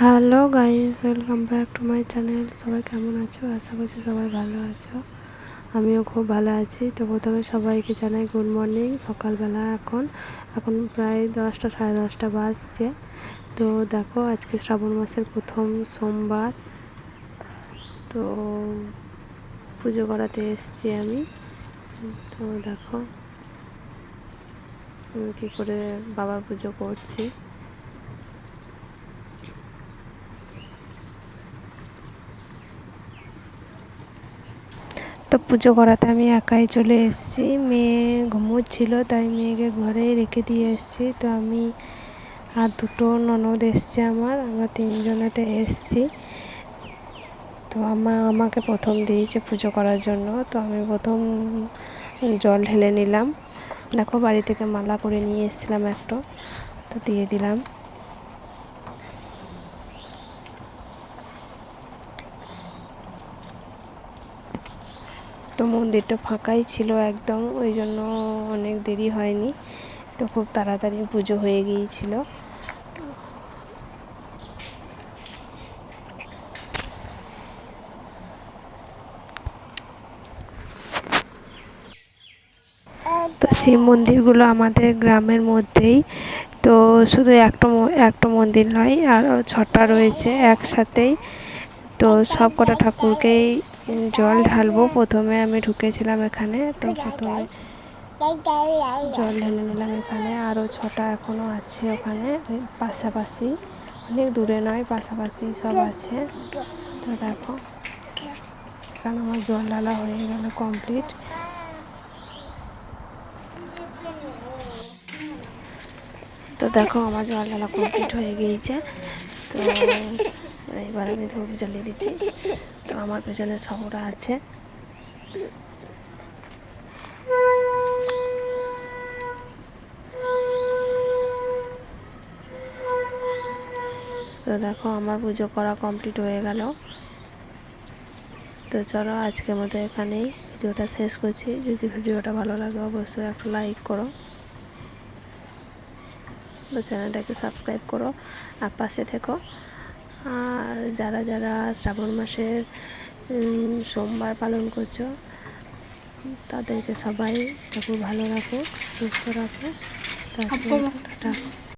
Hello guys, welcome back to my channel. সবাই কেমন আছো? আশা করছি সবাই ভালো আছো। আমিও খুব ভালো আছি। তো প্রথমে সবাইকে জানাই গুড মর্নিং। সকালবেলা এখন প্রায় 10টা সাড়ে 10টা বাজছে। তো দেখো, আজকে শ্রাবণ মাসের প্রথম সোমবার। তো পুজো করাতে এসেছি আমি। তো দেখো আমি কী করে বাবার পুজো করছি। তো পুজো করাতে আমি একাই চলে এসেছি। মেয়ে ঘুমোচ্ছিল, তাই মেয়েকে ঘরেই রেখে দিয়ে এসেছি। তো আমি আর দুটো ননদ এসছে, আমরা তিনজনেতে এসছি। তো আমাকে প্রথম দিয়েছে পুজো করার জন্য। তো আমি প্রথম জল ঢেলে নিলাম। দেখো, বাড়ি থেকে মালা করে নিয়ে এসেছিলাম একটা, তো দিয়ে দিলাম। তো মন্দিরটা ফাঁকাই ছিল একদম, ওই জন্য অনেক দেরি হয়নি। তো খুব তাড়াতাড়ি পুজো হয়ে গিয়েছিল। তো শিব মন্দিরগুলো আমাদের গ্রামের মধ্যেই। তো শুধু একটা মন্দির নয়, আরও 6টা রয়েছে একসাথেই। তো সব কটা ঠাকুরকেই জল ঢালবো। প্রথমে আমি ঢুকেছিলাম এখানে, তো প্রথমে জল ঢেলে নিলাম এখানে। আরও 6টা এখনও আছে ওখানে পাশাপাশি, অনেক দূরে নয়, পাশাপাশি সব আছে। তো দেখো, এখানে আমার জল ঢালা হয়ে গেল কমপ্লিট। তো দেখো, আমার জল ঢালা কমপ্লিট হয়ে গিয়েছে। তো এবার আমি ধূপ জ্বালিয়ে দিচ্ছি। তো আমার পেছনে সবরা আছে। তো দেখো, আমার পুজো করা কমপ্লিট হয়ে গেল। তো চলো, আজকের মতো এখানেই ভিডিওটা শেষ করছি। যদি ভিডিওটা ভালো লাগে অবশ্যই একটা লাইক করো, বা চ্যানেলটাকে সাবস্ক্রাইব করো, আর পাশে থেকো। আর যারা যারা শ্রাবণ মাসের সোমবার পালন করছো, তাদেরকে সবাই ঠাকুর ভালো রাখো, সুস্থ রাখো। টাটা।